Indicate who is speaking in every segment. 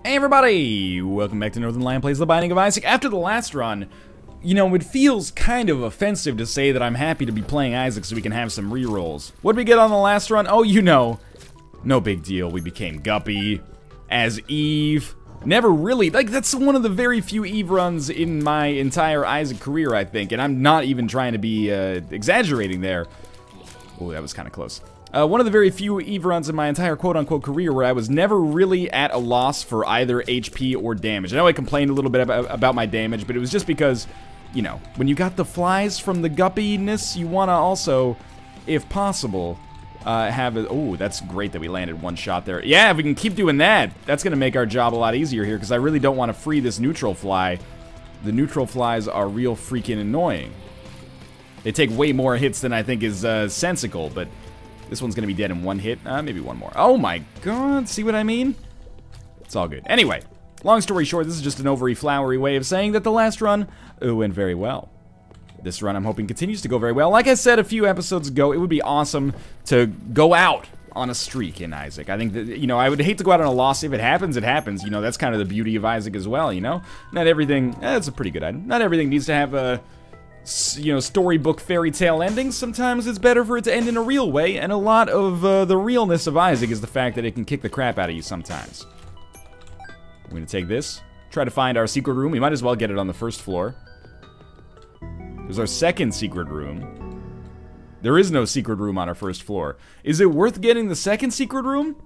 Speaker 1: Hey everybody! Welcome back to Northernlion Plays The Binding of Isaac. After the last run, you know, it feels kind of offensive to say that I'm happy to be playing Isaac so we can have some rerolls. What did we get on the last run? Oh, you know, no big deal. We became Guppy as Eve. Never really, like, that's one of the very few Eve runs in my entire Isaac career, I think, and I'm not even trying to be exaggerating there. Oh, that was kind of close. One of the very few Eve runs in my entire quote-unquote career where I was never really at a loss for either HP or damage. I know I complained a little bit about my damage, but it was just because, you know, when you got the flies from the guppiness, you want to also, if possible, have a... Oh, that's great that we landed one shot there. Yeah, if we can keep doing that, that's going to make our job a lot easier here, because I really don't want to free this neutral fly. The neutral flies are real freaking annoying. They take way more hits than I think is sensical, but... This one's gonna be dead in one hit. Maybe one more. Oh my god, see what I mean? It's all good. Anyway, long story short, this is just an overly flowery way of saying that the last run went very well. This run, I'm hoping, continues to go very well. Like I said a few episodes ago, it would be awesome to go out on a streak in Isaac. I think that, you know, I would hate to go out on a loss. If it happens, it happens. You know, that's kind of the beauty of Isaac as well, you know? Not everything... it's a pretty good item. Not everything needs to have a... you know, storybook fairy tale endings. Sometimes it's better for it to end in a real way, and a lot of the realness of Isaac is the fact that it can kick the crap out of you sometimes. We're gonna take this, try to find our secret room. We might as well get it on the first floor. There's our second secret room. There is no secret room on our first floor. Is it worth getting the second secret room?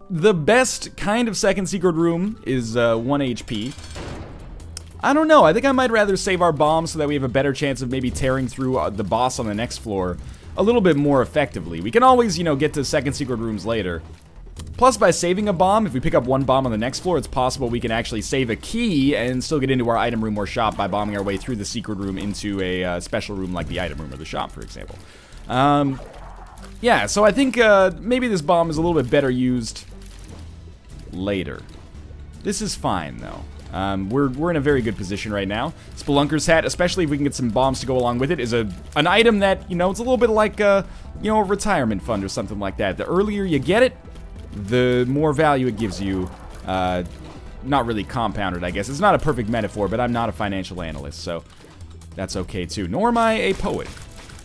Speaker 1: The best kind of second secret room is 1 HP. I don't know, I think I might rather save our bombs so that we have a better chance of maybe tearing through the boss on the next floor a little bit more effectively. We can always, you know, get to second secret rooms later. Plus, by saving a bomb, if we pick up one bomb on the next floor, it's possible we can actually save a key and still get into our item room or shop by bombing our way through the secret room into a special room like the item room or the shop, for example. Yeah, so I think maybe this bomb is a little bit better used later. This is fine, though. We're in a very good position right now. Spelunker's hat, especially if we can get some bombs to go along with it, is an item that, you know, it's a little bit like, you know, a retirement fund or something like that. The earlier you get it, the more value it gives you. Not really compounded, I guess. It's not a perfect metaphor, but I'm not a financial analyst, so that's okay, too. Nor am I a poet.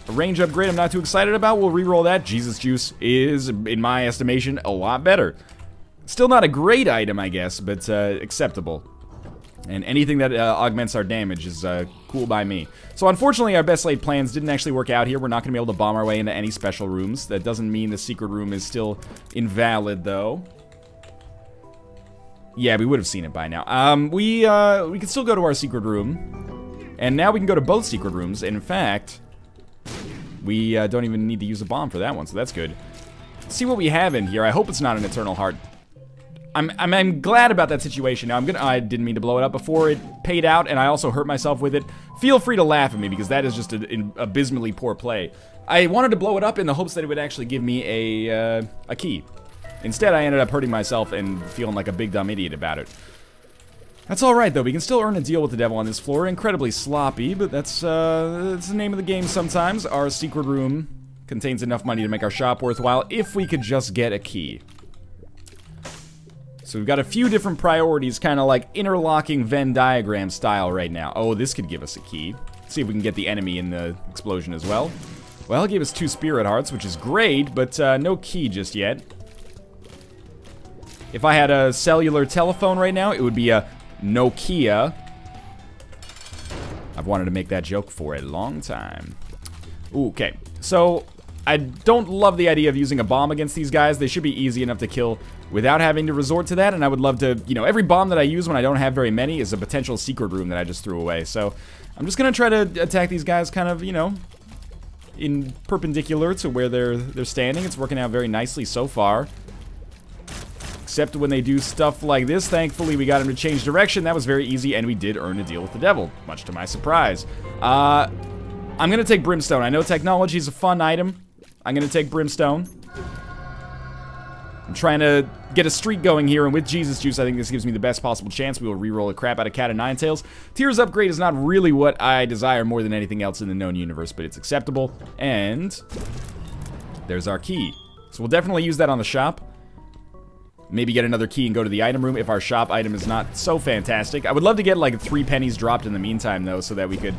Speaker 1: A range upgrade I'm not too excited about. We'll reroll that. Jesus Juice is, in my estimation, a lot better. Still not a great item, I guess, but acceptable. And anything that augments our damage is cool by me. So unfortunately, our best laid plans didn't actually work out here. We're not going to be able to bomb our way into any special rooms. That doesn't mean the secret room is still invalid, though. Yeah, we would have seen it by now. We can still go to our secret room. And now we can go to both secret rooms. And in fact, we don't even need to use a bomb for that one, so that's good. Let's see what we have in here. I hope it's not an Eternal Heart. I'm glad about that situation. Now, I didn't mean to blow it up before it paid out, and I also hurt myself with it. Feel free to laugh at me, because that is just an abysmally poor play. I wanted to blow it up in the hopes that it would actually give me a key. Instead, I ended up hurting myself and feeling like a big dumb idiot about it. That's alright, though. We can still earn a deal with the devil on this floor. Incredibly sloppy, but that's the name of the game sometimes. Our secret room contains enough money to make our shop worthwhile if we could just get a key. So we've got a few different priorities, kind of like interlocking Venn diagram style right now. Oh, this could give us a key. Let's see if we can get the enemy in the explosion as well. Well, it gave us 2 spirit hearts, which is great, but no key just yet. If I had a cellular telephone right now, it would be a Nokia. I've wanted to make that joke for a long time. Ooh, okay, so I don't love the idea of using a bomb against these guys. They should be easy enough to kill without having to resort to that, and I would love to, you know, every bomb that I use when I don't have very many is a potential secret room that I just threw away. So I'm just gonna try to attack these guys kind of, you know, in perpendicular to where they're standing. It's working out very nicely so far. Except when they do stuff like this. Thankfully, we got him to change direction. That was very easy, and we did earn a deal with the devil, much to my surprise. I'm gonna take Brimstone. I know technology is a fun item. I'm gonna take Brimstone. I'm trying to get a streak going here, and with Jesus Juice, I think this gives me the best possible chance. We will reroll the crap out of Cat of Nine Tails. Tears upgrade is not really what I desire more than anything else in the known universe, but it's acceptable. And there's our key. So we'll definitely use that on the shop. Maybe get another key and go to the item room if our shop item is not so fantastic. I would love to get like 3 pennies dropped in the meantime, though, so that we could...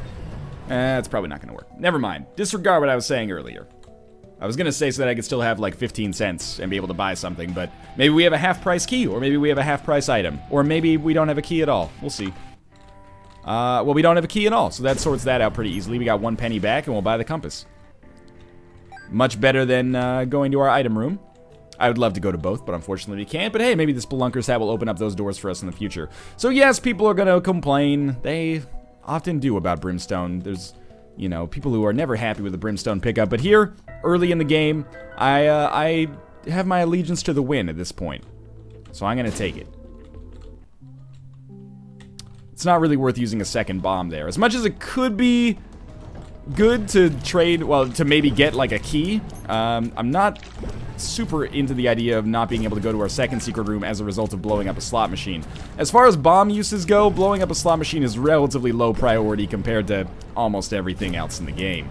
Speaker 1: it's probably not going to work. Never mind. Disregard what I was saying earlier. I was going to say so that I could still have like 15 cents and be able to buy something, but maybe we have a half-price key, or maybe we have a half-price item, or maybe we don't have a key at all. We'll see. Well, we don't have a key at all, so that sorts that out pretty easily. We got 1 penny back, and we'll buy the compass. Much better than going to our item room. I would love to go to both, but unfortunately we can't. But hey, maybe the Spelunker's hat will open up those doors for us in the future. So yes, people are going to complain. They often do about Brimstone. There's, you know, people who are never happy with the Brimstone pickup. But here, early in the game, I have my allegiance to the win at this point. So I'm going to take it. It's not really worth using a second bomb there. As much as it could be good to trade, well, to maybe get like a key, I'm not super into the idea of not being able to go to our second secret room as a result of blowing up a slot machine. As far as bomb uses go, blowing up a slot machine is relatively low priority compared to almost everything else in the game.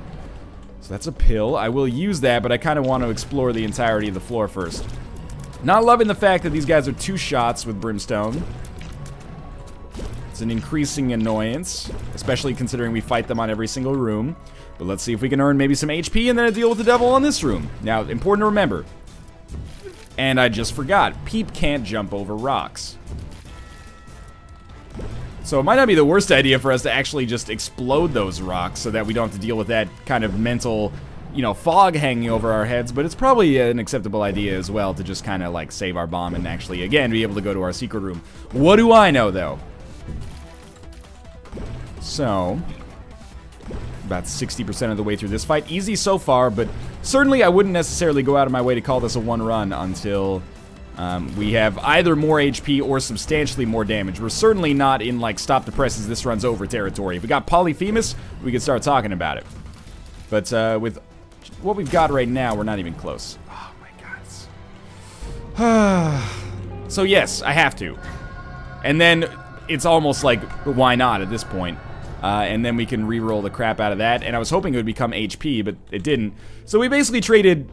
Speaker 1: So that's a pill. I will use that, but I kind of want to explore the entirety of the floor first. Not loving the fact that these guys are 2 shots with Brimstone. It's an increasing annoyance, especially considering we fight them on every single room. But let's see if we can earn maybe some HP and then a deal with the devil on this room. Now, important to remember, and I just forgot, Peep can't jump over rocks. So it might not be the worst idea for us to actually just explode those rocks so that we don't have to deal with that kind of mental, you know, fog hanging over our heads, but it's probably an acceptable idea as well to just kind of like save our bomb and actually, again, be able to go to our secret room. What do I know, though? So, about 60% of the way through this fight. Easy so far, but certainly I wouldn't necessarily go out of my way to call this a 1-run until we have either more HP or substantially more damage. We're certainly not in, like, stop the presses, this run's over territory. If we got Polyphemus, we could start talking about it. But with what we've got right now, we're not even close. Oh, my God. So, yes, I have to. And then it's almost like, why not at this point? And then we can re-roll the crap out of that. And I was hoping it would become HP, but it didn't. So we basically traded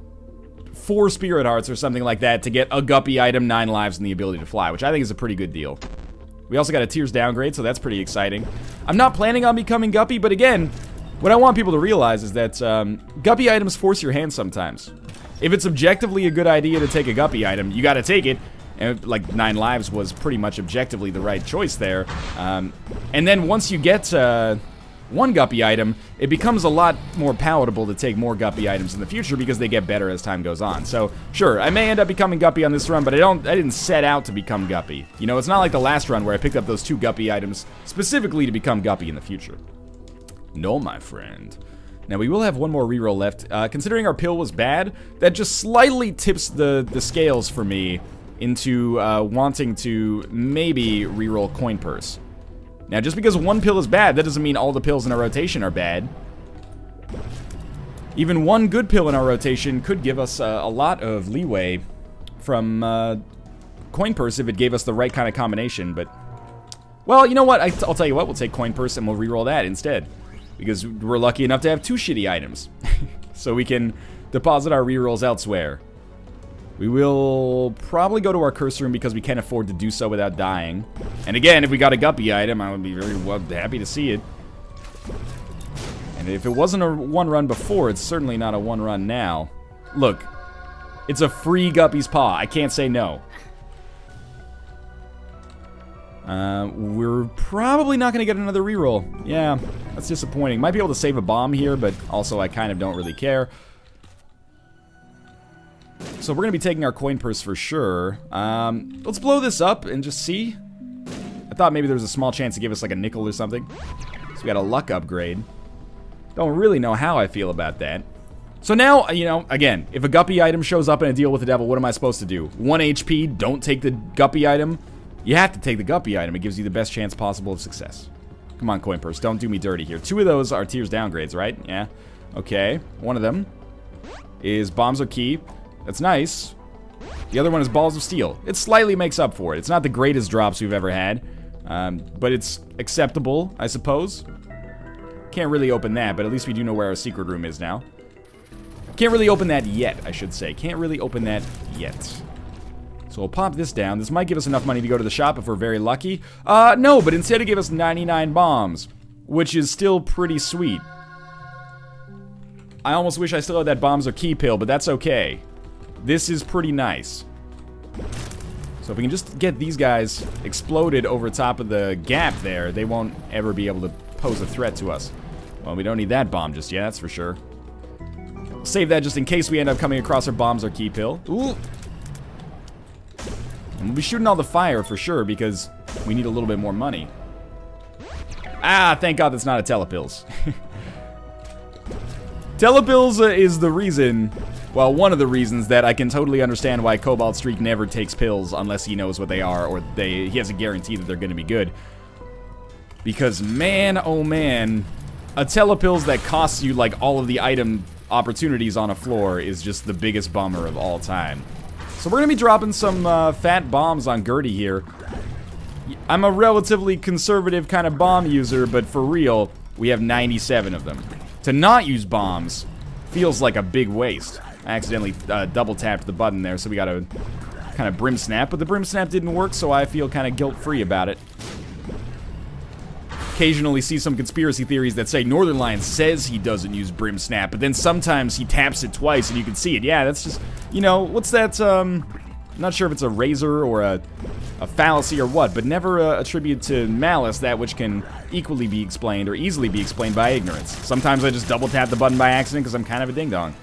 Speaker 1: 4 Spirit Hearts or something like that to get a Guppy item, 9 lives, and the ability to fly, which I think is a pretty good deal. We also got a Tears downgrade, so that's pretty exciting. I'm not planning on becoming Guppy, but again, what I want people to realize is that Guppy items force your hand sometimes. If it's objectively a good idea to take a Guppy item, you gotta take it. And like 9 lives was pretty much objectively the right choice there. And then once you get 1 Guppy item, it becomes a lot more palatable to take more Guppy items in the future because they get better as time goes on. So sure, I may end up becoming Guppy on this run, but I didn't set out to become Guppy. You know, it's not like the last run where I picked up those 2 Guppy items specifically to become Guppy in the future. No, my friend. Now, we will have 1 more reroll left. Considering our pill was bad, that just slightly tips the scales for me into wanting to maybe reroll Coin Purse. Now, just because 1 pill is bad, that doesn't mean all the pills in our rotation are bad. Even 1 good pill in our rotation could give us a lot of leeway from Coin Purse if it gave us the right kind of combination, but... Well, you know what? I'll tell you what, we'll take Coin Purse and we'll reroll that instead. Because we're lucky enough to have 2 shitty items. So we can deposit our rerolls elsewhere. We will probably go to our curse room because we can afford to do so without dying. And again, if we got a Guppy item, I would be very happy to see it. And if it wasn't a 1-run before, it's certainly not a 1-run now. Look, it's a free Guppy's Paw. I can't say no. We're probably not going to get another reroll. Yeah, that's disappointing. Might be able to save a bomb here, but also I kind of don't really care. So we're going to be taking our Coin Purse for sure. Let's blow this up and just see. I thought maybe there was a small chance to give us like a nickel or something. So we got a luck upgrade. Don't really know how I feel about that. So now, you know, again, if a Guppy item shows up in a deal with the devil, what am I supposed to do? 1 HP, don't take the Guppy item. You have to take the Guppy item. It gives you the best chance possible of success. Come on, Coin Purse, don't do me dirty here. 2 of those are Tears downgrades, right? Yeah. Okay. 1 of them is Bombs Are Key. That's nice. The other one is Balls of Steel. It slightly makes up for it. It's not the greatest drops we've ever had, but it's acceptable, I suppose. Can't really open that, but at least we do know where our secret room is now. Can't really open that yet, I should say. Can't really open that yet. So we'll pop this down. This might give us enough money to go to the shop if we're very lucky. No, but instead it gave us 99 bombs, which is still pretty sweet. I almost wish I still had that bombs or key pill, but that's okay. This is pretty nice. So if we can just get these guys exploded over top of the gap there, they won't ever be able to pose a threat to us. Well, we don't need that bomb just yet, that's for sure. We'll save that just in case we end up coming across our bombs or key pill. Ooh! And we'll be shooting all the fire for sure because we need a little bit more money. Ah, thank God that's not a telepills. Telepills is the reason, well, one of the reasons that I can totally understand why Cobalt Streak never takes pills unless he knows what they are or he has a guarantee that they're going to be good. Because man, oh man, a telepills that costs you like all of the item opportunities on a floor is just the biggest bummer of all time. So we're going to be dropping some fat bombs on Gertie here. I'm a relatively conservative kind of bomb user, but for real, we have 97 of them. To not use bombs feels like a big waste. I accidentally double tapped the button there, so we got to kind of brim snap, but the brim snap didn't work, so I feel kind of guilt-free about it. Occasionally see some conspiracy theories that say Northernlion says he doesn't use brim snap, but then sometimes he taps it twice and you can see it. Yeah, that's just, you know, what's that, I'm not sure if it's a razor or a fallacy or what, but never attribute to malice that which can equally be explained or easily be explained by ignorance. Sometimes I just double tap the button by accident because I'm kind of a ding-dong.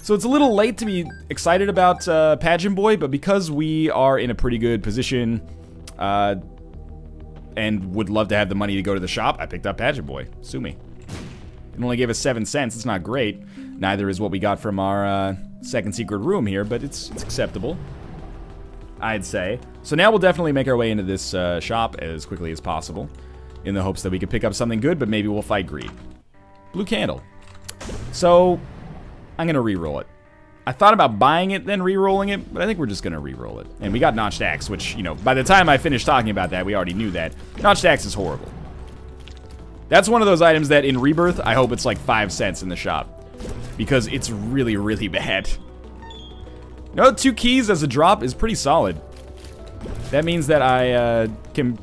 Speaker 1: So it's a little late to be excited about Pageant Boy, but because we are in a pretty good position, and would love to have the money to go to the shop, I picked up Pageant Boy. Sue me. It only gave us 7 cents. It's not great. Neither is what we got from our second secret room here, but it's acceptable, I'd say. So now we'll definitely make our way into this shop as quickly as possible in the hopes that we could pick up something good, but maybe we'll fight greed. Blue candle. So I'm going to re-roll it. I thought about buying it, then re-rolling it, but I think we're just going to re-roll it. And we got Notched Axe, which, you know, by the time I finished talking about that, we already knew that. Notched Axe is horrible. That's one of those items that in Rebirth, I hope it's like 5 cents in the shop. Because it's really, really bad. No, 2 keys as a drop is pretty solid. That means that I can...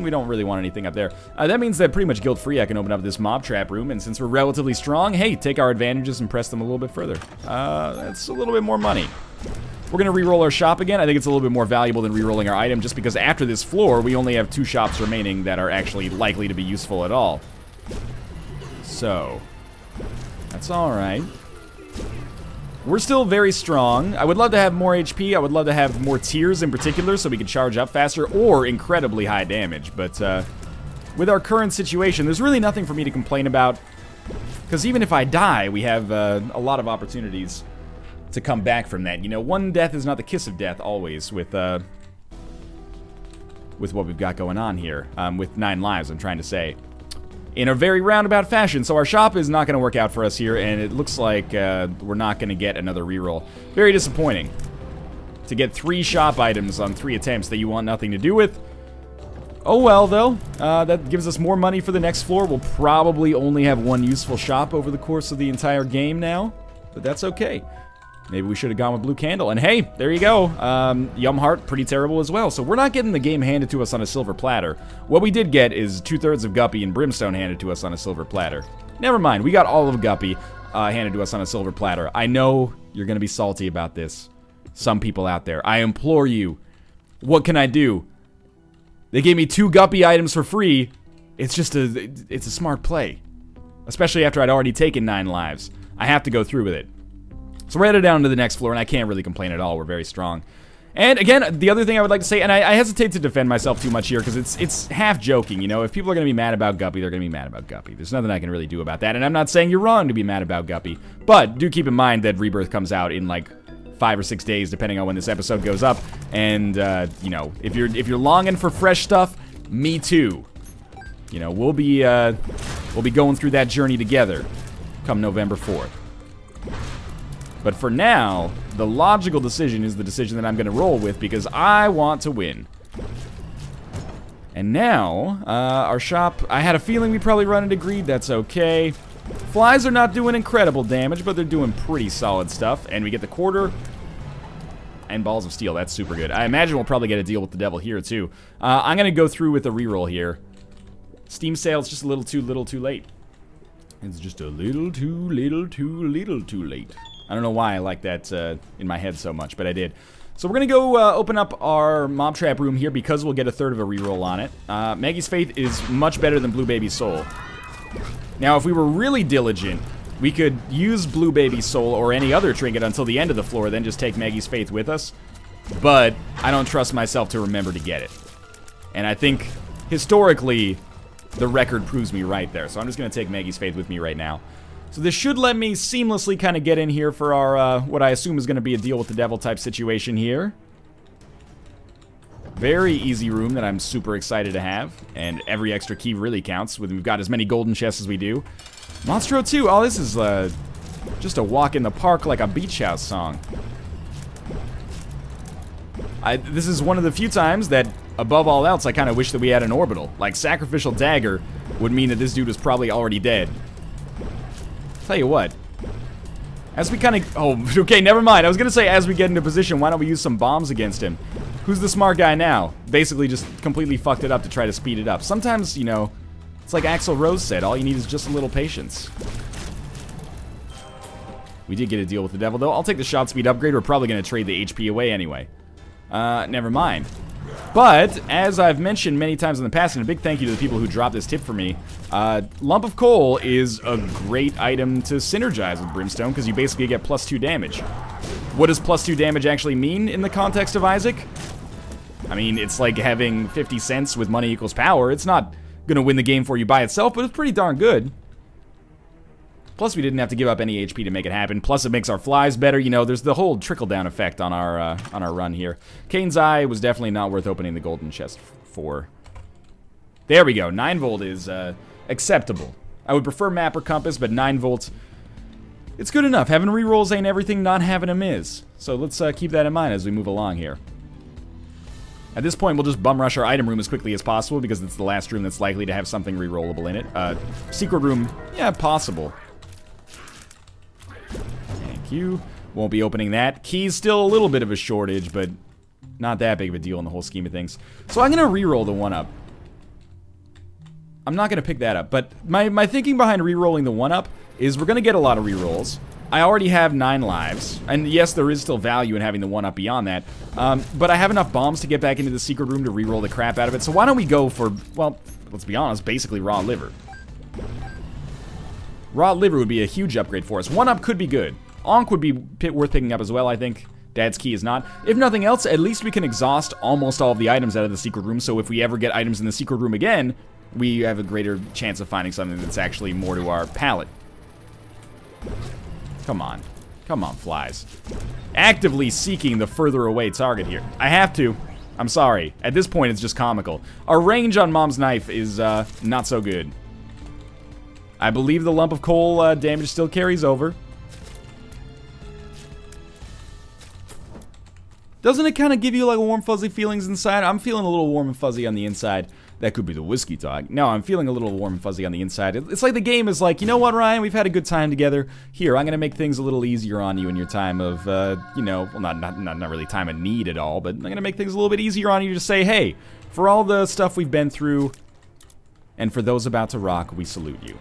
Speaker 1: we don't really want anything up there. That means that pretty much guilt-free I can open up this mob trap room, and since we're relatively strong, hey, take our advantages and press them a little bit further. That's a little bit more money. We're going to re-roll our shop again. I think it's a little bit more valuable than re-rolling our item, just because after this floor, we only have 2 shops remaining that are actually likely to be useful at all. So, that's alright. We're still very strong. I would love to have more HP. I would love to have more tiers in particular so we can charge up faster or incredibly high damage. But with our current situation, there's really nothing for me to complain about. Because even if I die, we have a lot of opportunities to come back from that. You know, one death is not the kiss of death always with what we've got going on here. With 9 lives, I'm trying to say. In a very roundabout fashion. So our shop is not going to work out for us here, and it looks like we're not going to get another reroll. Very disappointing. To get 3 shop items on 3 attempts that you want nothing to do with. Oh well, though. That gives us more money for the next floor. We'll probably only have 1 useful shop over the course of the entire game now. But that's okay. Maybe we should have gone with Blue Candle. And hey, there you go. Yum Heart, pretty terrible as well. So we're not getting the game handed to us on a silver platter. What we did get is 2/3 of Guppy and Brimstone handed to us on a silver platter. Never mind, we got all of Guppy handed to us on a silver platter. I know you're going to be salty about this. Some people out there. I implore you. What can I do? They gave me 2 Guppy items for free. It's just it's a smart play. Especially after I'd already taken 9 lives. I have to go through with it. So we're headed down to the next floor, and I can't really complain at all. We're very strong. And again, the other thing I would like to say, and I hesitate to defend myself too much here, because it's half joking, you know? If people are going to be mad about Guppy, they're going to be mad about Guppy. There's nothing I can really do about that, and I'm not saying you're wrong to be mad about Guppy. But do keep in mind that Rebirth comes out in like 5 or 6 days, depending on when this episode goes up. And, you know, if you're longing for fresh stuff, me too. You know, we'll be going through that journey together come November 4th. But for now, the logical decision is the decision that I'm going to roll with because I want to win. And now, our shop, I had a feeling we'd probably run into greed. That's okay. Flies are not doing incredible damage, but they're doing pretty solid stuff. And we get the quarter. And Balls of Steel, that's super good. I imagine we'll probably get a deal with the devil here, too. I'm going to go through with a reroll here. Steam Sale's just a little too late. It's just a little too late. I don't know why I like that in my head so much, but I did. So we're going to go open up our Mob Trap room here because we'll get a third of a reroll on it. Maggie's Faith is much better than Blue Baby's Soul. Now, if we were really diligent, we could use Blue Baby's Soul or any other trinket until the end of the floor, then just take Maggie's Faith with us. But I don't trust myself to remember to get it. And I think, historically, the record proves me right there. So I'm just going to take Maggie's Faith with me right now. So this should let me seamlessly kind of get in here for our, what I assume is going to be a deal with the devil type situation here. Very easy room that I'm super excited to have. And every extra key really counts. We've got as many golden chests as we do. Monstro 2. Oh, this is just a walk in the park like a beach house song. This is one of the few times that, above all else, I kind of wish that we had an orbital. Like, Sacrificial Dagger would mean that this dude was probably already dead. Tell you what. As we kind of... Oh, okay, never mind. I was going to say, as we get into position, why don't we use some bombs against him? Who's the smart guy now? Basically just completely fucked it up to try to speed it up. Sometimes, you know, it's like Axl Rose said, all you need is just a little patience. We did get a deal with the devil, though. I'll take the shot speed upgrade. We're probably going to trade the HP away anyway. Never mind. But, as I've mentioned many times in the past, and a big thank you to the people who dropped this tip for me, Lump of Coal is a great item to synergize with Brimstone, because you basically get +2 damage. What does +2 damage actually mean in the context of Isaac? I mean, it's like having 50 cents with money equals power. It's not going to win the game for you by itself, but it's pretty darn good. Plus, we didn't have to give up any HP to make it happen. Plus, it makes our flies better. You know, there's the whole trickle-down effect on our run here. Kane's Eye was definitely not worth opening the golden chest for. There we go. 9 volt is acceptable. I would prefer map or compass, but 9 volts, it's good enough. Having rerolls ain't everything, not having them is. So let's keep that in mind as we move along here. At this point, we'll just bum rush our item room as quickly as possible because it's the last room that's likely to have something rerollable in it. Secret room, yeah, possible. Thank you. Won't be opening that. Key's still a little bit of a shortage, but not that big of a deal in the whole scheme of things. So I'm going to reroll the 1-up. I'm not going to pick that up, but my thinking behind rerolling the 1-up is we're going to get a lot of rerolls. I already have 9 lives, and yes, there is still value in having the 1-up beyond that, but I have enough bombs to get back into the secret room to reroll the crap out of it, so why don't we go for, well, let's be honest, basically raw liver. Raw liver would be a huge upgrade for us. 1-up could be good. ANKH would be worth picking up as well, I think. Dad's Key is not. If nothing else, at least we can exhaust almost all of the items out of the secret room, so if we ever get items in the secret room again, we have a greater chance of finding something that's actually more to our palate. Come on. Come on, flies. Actively seeking the further away target here. I have to. I'm sorry. At this point, it's just comical. Our range on Mom's Knife is not so good. I believe the lump of coal damage still carries over. Doesn't it kind of give you like warm fuzzy feelings inside? I'm feeling a little warm and fuzzy on the inside. That could be the whiskey talk. No, I'm feeling a little warm and fuzzy on the inside. It's like the game is like, you know what, Ryan? We've had a good time together. Here, I'm going to make things a little easier on you in your time of, you know, well, not really time of need at all, but I'm going to make things a little bit easier on you to say, hey, for all the stuff we've been through, and for those about to rock, we salute you.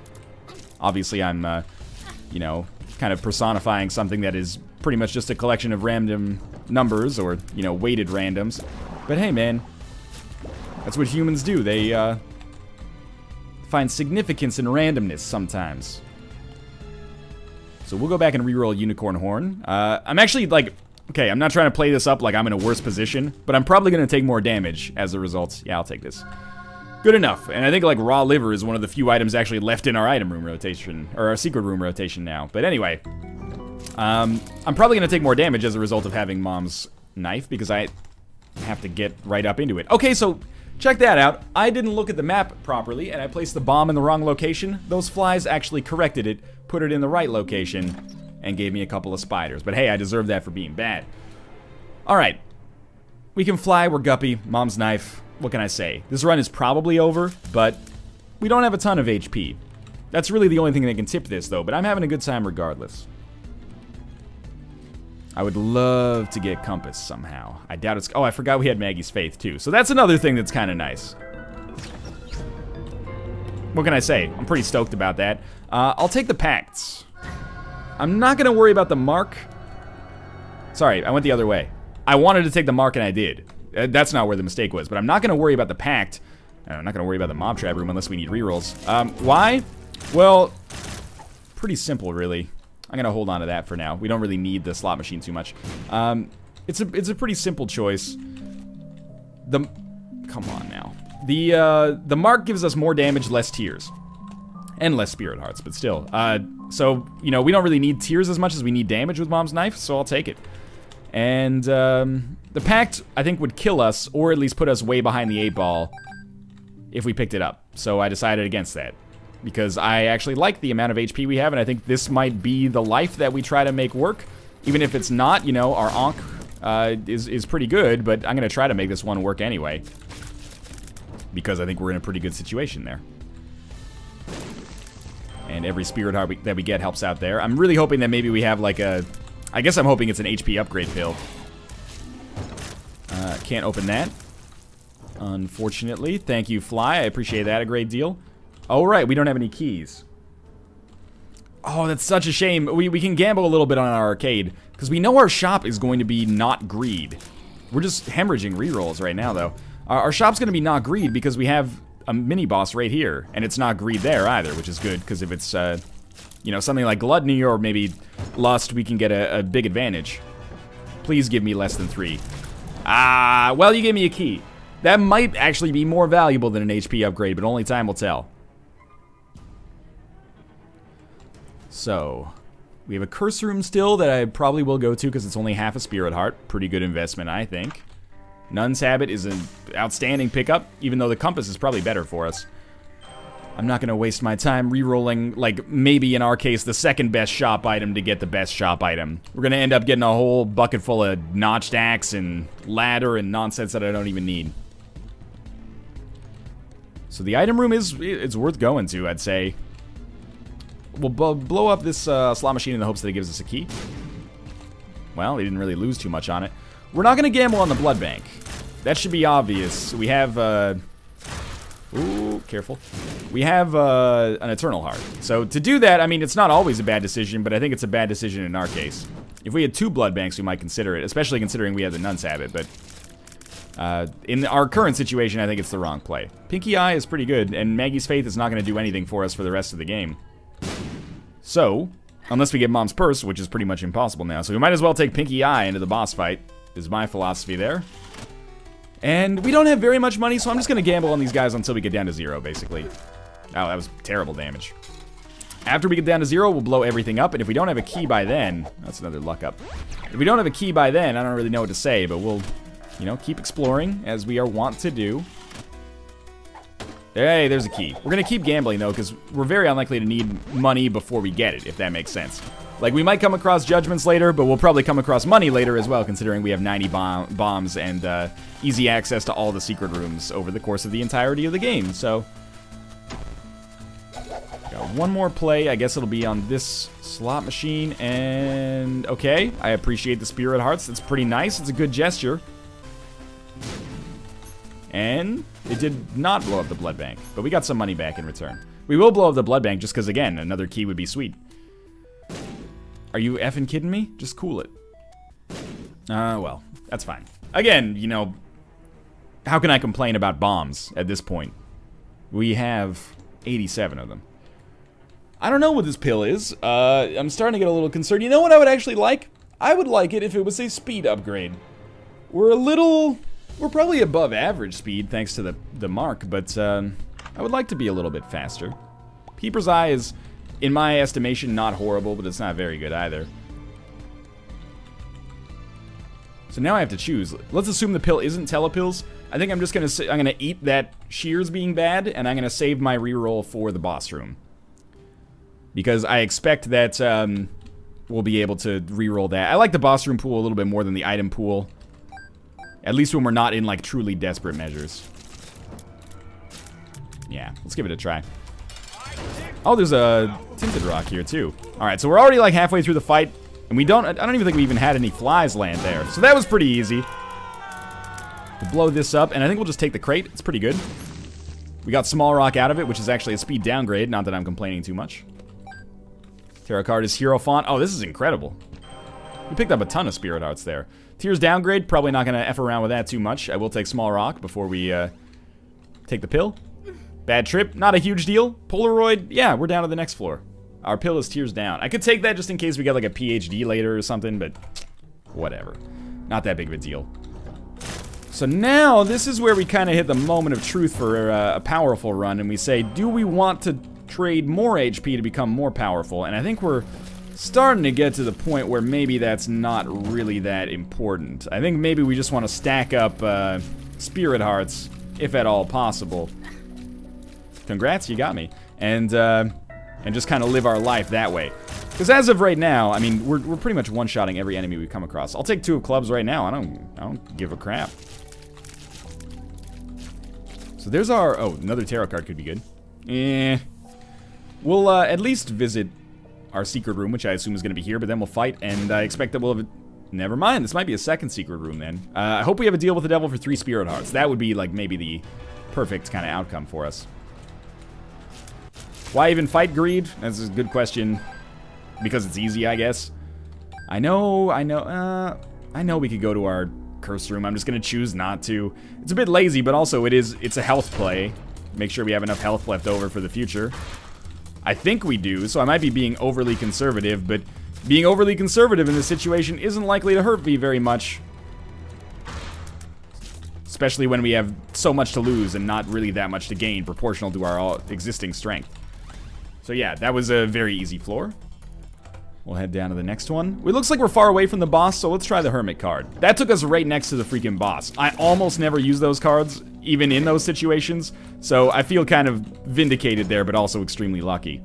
Speaker 1: Obviously, I'm, you know, kind of personifying something that is pretty much just a collection of random numbers or, you know, weighted randoms. But hey, man, that's what humans do. They find significance in randomness sometimes. So we'll go back and reroll Unicorn Horn. I'm actually, like, okay, I'm not trying to play this up like I'm in a worse position, but I'm probably going to take more damage as a result. Yeah, I'll take this. Good enough. And I think, like, raw liver is one of the few items actually left in our item room rotation, or our secret room rotation now. But anyway, I'm probably going to take more damage as a result of having Mom's Knife, because I have to get right up into it. Okay, so check that out. I didn't look at the map properly, and I placed the bomb in the wrong location. Those flies actually corrected it, put it in the right location, and gave me a couple of spiders. But hey, I deserve that for being bad. Alright. We can fly, we're Guppy, Mom's Knife. What can I say? This run is probably over, but we don't have a ton of HP. That's really the only thing that can tip this, though, but I'm having a good time regardless. I would love to get Compass somehow. I doubt it's... Oh, I forgot we had Maggie's Faith, too. So that's another thing that's kind of nice. What can I say? I'm pretty stoked about that. I'll take the Pacts. I'm not going to worry about the Mark. Sorry, I went the other way. I wanted to take the Mark, and I did. That's not where the mistake was. But I'm not going to worry about the Pact. I'm not going to worry about the Mob Trap Room unless we need rerolls. Why? Well, pretty simple, really. I'm going to hold on to that for now. We don't really need the slot machine too much. It's a pretty simple choice. Come on now. The Mark gives us more damage, less tears. And less Spirit Hearts, but still. So, you know, we don't really need tears as much as we need damage with Mom's Knife, so I'll take it. And the Pact, I think, would kill us, or at least put us way behind the 8-ball if we picked it up. So I decided against that. Because I actually like the amount of HP we have, and I think this might be the life that we try to make work. Even if it's not, you know, our ANKH is pretty good, but I'm going to try to make this one work anyway. Because I think we're in a pretty good situation there. And every Spirit Heart that we get helps out there. I'm really hoping that maybe we have like a... I guess I'm hoping it's an HP upgrade pill. Can't open that. Unfortunately. Thank you, Fly. I appreciate that a great deal. Oh, right, we don't have any keys. Oh, that's such a shame. We can gamble a little bit on our arcade, because we know our shop is going to be not greed. We're just hemorrhaging rerolls right now, though. Our shop's going to be not greed because we have a mini-boss right here, and it's not greed there either, which is good, because if it's, you know, something like Gluttony or maybe Lust, we can get a big advantage. Please give me less than 3. Ah, well, you gave me a key. That might actually be more valuable than an HP upgrade, but only time will tell. So, we have a Curse Room still that I probably will go to because it's only half a Spirit Heart. Pretty good investment, I think. Nun's Habit is an outstanding pickup, even though the Compass is probably better for us. I'm not going to waste my time re-rolling, like, maybe in our case, the second best shop item to get the best shop item. We're going to end up getting a whole bucket full of notched axe and ladder and nonsense that I don't even need. So the item room it's worth going to, I'd say. We'll blow up this slot machine in the hopes that it gives us a key. Well, we didn't really lose too much on it. We're not going to gamble on the blood bank. That should be obvious. We have, ooh, careful. We have an Eternal Heart. So to do that, I mean, it's not always a bad decision, but I think it's a bad decision in our case. If we had 2 blood banks, we might consider it, especially considering we have the Nun's Habit, but in our current situation, I think it's the wrong play. Pinky Eye is pretty good, and Maggie's Faith is not going to do anything for us for the rest of the game. So, unless we get Mom's Purse, which is pretty much impossible now, so we might as well take Pinky Eye into the boss fight, is my philosophy there. And we don't have very much money, so I'm just going to gamble on these guys until we get down to 0, basically. Oh, that was terrible damage. After we get down to 0, we'll blow everything up, and if we don't have a key by then... That's another luck up. If we don't have a key by then, I don't really know what to say, but we'll, you know, keep exploring, as we are wont to do. Hey, there's a key. We're going to keep gambling, though, because we're very unlikely to need money before we get it, if that makes sense. Like, we might come across judgments later, but we'll probably come across money later as well, considering we have 90 bombs and easy access to all the secret rooms over the course of the entirety of the game, so... Got one more play. I guess it'll be on this slot machine, and... Okay, I appreciate the Spirit Hearts. That's pretty nice. It's a good gesture. And it did not blow up the blood bank, but we got some money back in return. We will blow up the blood bank just because, again, another key would be sweet. Are you effing kidding me? Just cool it. Well, that's fine. Again, you know, how can I complain about bombs at this point? We have 87 of them. I don't know what this pill is. I'm starting to get a little concerned. You know what I would actually like? I would like it if it was a speed upgrade. We're probably above average speed thanks to the mark, but I would like to be a little bit faster. Peeper's Eye is, in my estimation, not horrible, but it's not very good either. So now I have to choose. Let's assume the pill isn't telepills. I think I'm just gonna eat that shears being bad, and I'm gonna save my reroll for the boss room. Because I expect that we'll be able to reroll that. I like the boss room pool a little bit more than the item pool. At least when we're not in, like, truly desperate measures. Yeah, let's give it a try. Oh, there's a Tinted Rock here, too. Alright, so we're already, like, halfway through the fight. And I don't even think we even had any flies land there. So that was pretty easy. We'll blow this up, and I think we'll just take the crate. It's pretty good. We got small rock out of it, which is actually a speed downgrade. Not that I'm complaining too much. Tarot card is Hero Font. Oh, this is incredible. We picked up a ton of Spirit Hearts there. Tears downgrade, probably not going to F around with that too much. I will take small rock before we take the pill. Bad trip, not a huge deal. Polaroid, yeah, we're down to the next floor. Our pill is tears down. I could take that just in case we get like a PhD later or something, but whatever. Not that big of a deal. So now, this is where we kind of hit the moment of truth for a powerful run, and we say, do we want to trade more HP to become more powerful? And I think we're starting to get to the point where maybe that's not really that important. I think maybe we just want to stack up Spirit Hearts, if at all possible. Congrats, you got me. And just kind of live our life that way. Because as of right now, I mean, we're pretty much one-shotting every enemy we come across. I'll take 2 of clubs right now. I don't give a crap. So there's our... Oh, another tarot card could be good. We'll at least visit our secret room, which I assume is going to be here, but then we'll fight, and I expect that we'll have... Never mind, this might be a second secret room then. I hope we have a deal with the devil for 3 Spirit Hearts. That would be, like, maybe the perfect kind of outcome for us. Why even fight greed? That's a good question. Because it's easy, I guess. I know we could go to our curse room. I'm just gonna choose not to. It's a bit lazy, but also it's a health play. Make sure we have enough health left over for the future. I think we do, so I might be being overly conservative, but being overly conservative in this situation isn't likely to hurt me very much. Especially when we have so much to lose and not really that much to gain proportional to our existing strength. So yeah, that was a very easy floor. We'll head down to the next one. It looks like we're far away from the boss, so let's try the Hermit card. That took us right next to the freaking boss. I almost never use those cards, even in those situations, so I feel kind of vindicated there, but also extremely lucky.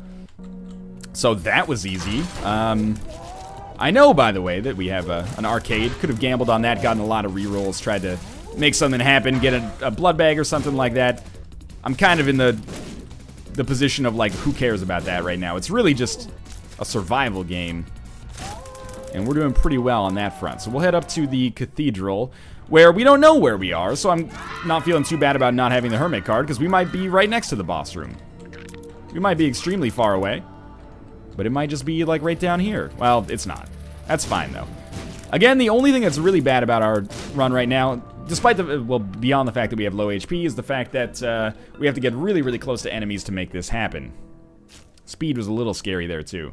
Speaker 1: So that was easy. I know, by the way, that we have an arcade. Could have gambled on that, gotten a lot of rerolls, tried to make something happen, get a blood bag or something like that. I'm kind of in the position of, like, who cares about that right now? It's really just a survival game, and we're doing pretty well on that front. So we'll head up to the cathedral, where we don't know where we are, so I'm not feeling too bad about not having the Hermit card, because we might be right next to the boss room. We might be extremely far away, but it might just be, like, right down here. Well, it's not. That's fine, though. Again, the only thing that's really bad about our run right now, despite the, well, beyond the fact that we have low HP, is the fact that we have to get really, really close to enemies to make this happen. Speed was a little scary there, too.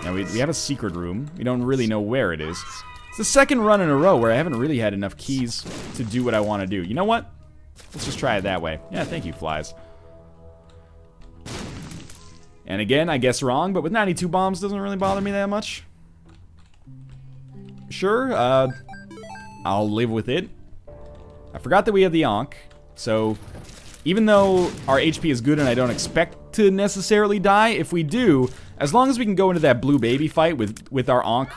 Speaker 1: Now, we have a secret room. We don't really know where it is. It's the second run in a row where I haven't really had enough keys to do what I want to do. You know what? Let's just try it that way. Yeah, thank you, flies. And again, I guess wrong, but with 92 bombs, doesn't really bother me that much. Sure, I'll live with it. I forgot that we have the ANKH, so even though our HP is good and I don't expect to necessarily die, if we do, as long as we can go into that blue baby fight with our ANKH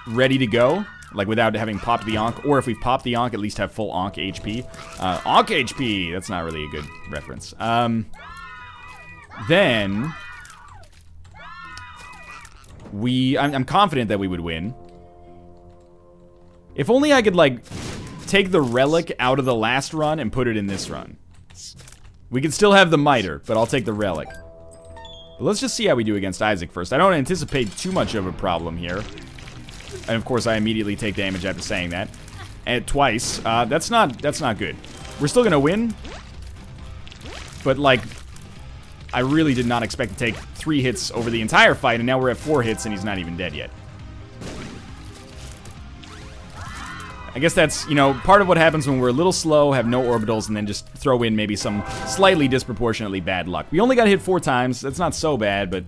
Speaker 1: ready to go, like without having popped the ANKH, or if we've popped the ANKH, at least have full ANKH HP. ANKH HP! That's not really a good reference. Then I'm confident that we would win. If only I could, like, take the relic out of the last run and put it in this run. We could still have the miter, but I'll take the relic. But let's just see how we do against Isaac first. I don't anticipate too much of a problem here. And of course, I immediately take damage after saying that. And twice. That's not good. We're still gonna win. But, like, I really did not expect to take 3 hits over the entire fight, and now we're at 4 hits and he's not even dead yet. I guess that's, you know, part of what happens when we're a little slow, have no orbitals, and then just throw in maybe some slightly disproportionately bad luck. We only got hit 4 times. That's not so bad, but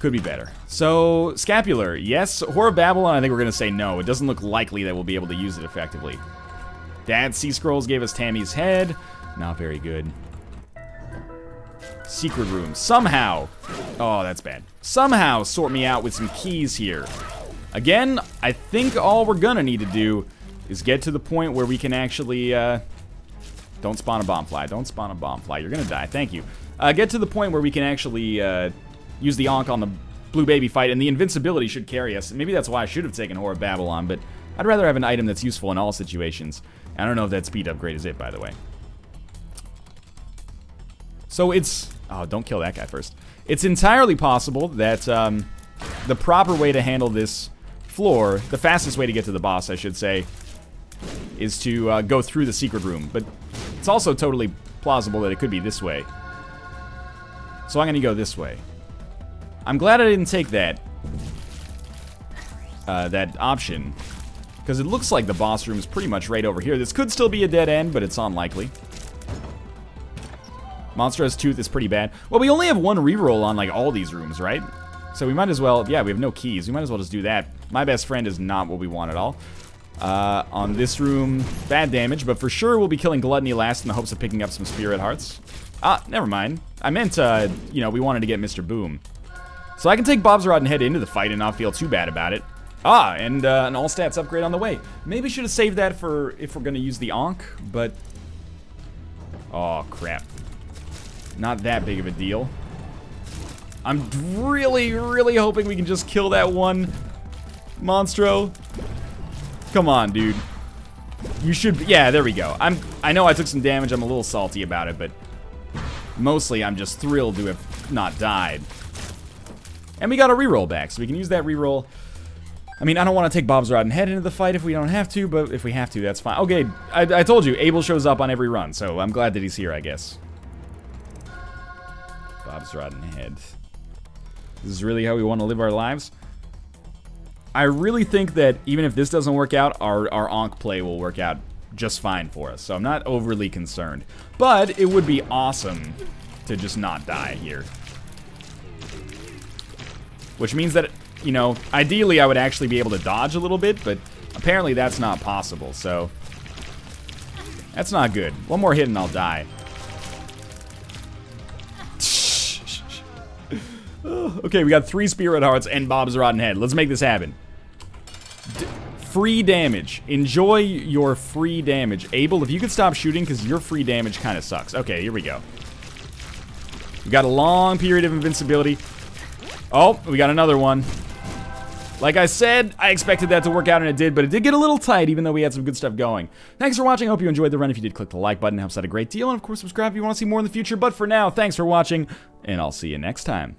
Speaker 1: could be better. So, Scapular, yes. Whore of Babylon, I think we're going to say no. It doesn't look likely that we'll be able to use it effectively. Dad Sea Scrolls gave us Tammy's head. Not very good. Secret room. Somehow. Oh, that's bad. Somehow sort me out with some keys here. Again, I think all we're gonna need to do is get to the point where we can actually, don't spawn a bomb fly. Don't spawn a bomb fly. You're gonna die. Thank you. Get to the point where we can actually, use the ANKH on the Blue Baby fight, and the invincibility should carry us. Maybe that's why I should have taken Whore of Babylon, but I'd rather have an item that's useful in all situations. I don't know if that speed upgrade is it, by the way. So it's... Oh, don't kill that guy first. It's entirely possible that the proper way to handle this floor, the fastest way to get to the boss, I should say, is to go through the secret room. But it's also totally plausible that it could be this way. So I'm going to go this way. I'm glad I didn't take that option, because it looks like the boss room is pretty much right over here. This could still be a dead end, but it's unlikely. Monster's Tooth is pretty bad. Well, we only have one reroll on, like, all these rooms, right? So we might as well... Yeah, we have no keys. We might as well just do that. My Best Friend is not what we want at all. On this room, bad damage, but for sure we'll be killing Gluttony last in the hopes of picking up some Spirit Hearts. Ah, never mind. I meant, you know, we wanted to get Mr. Boom. So I can take Bob's Rotten Head into the fight and not feel too bad about it. Ah, and an all-stats upgrade on the way. Maybe should have saved that for if we're going to use the ANKH, but... Oh, crap. Not that big of a deal. I'm really, really hoping we can just kill that one Monstro. Come on, dude. You should... Yeah, there we go. I know I took some damage. I'm a little salty about it, but... Mostly, I'm just thrilled to have not died. And we got a reroll back, so we can use that reroll. I mean, I don't want to take Bob's Rotten Head into the fight if we don't have to, but if we have to, that's fine. Okay, I told you, Abel shows up on every run, so I'm glad that he's here, I guess. Bob's Rotten Head. This is really how we want to live our lives. I really think that even if this doesn't work out, our ANKH play will work out just fine for us. So I'm not overly concerned. But it would be awesome to just not die here. Which means that, you know, ideally I would actually be able to dodge a little bit, but apparently that's not possible, so... That's not good. One more hit and I'll die. Okay, we got 3 Spirit Hearts and Bob's Rotten Head. Let's make this happen. Free damage. Enjoy your free damage. Abel, if you could stop shooting, because your free damage kind of sucks. Okay, here we go. We got a long period of invincibility. Oh, we got another one. Like I said, I expected that to work out, and it did, but it did get a little tight, even though we had some good stuff going. Thanks for watching. I hope you enjoyed the run. If you did, click the like button. It helps out a great deal. And, of course, subscribe if you want to see more in the future. But for now, thanks for watching, and I'll see you next time.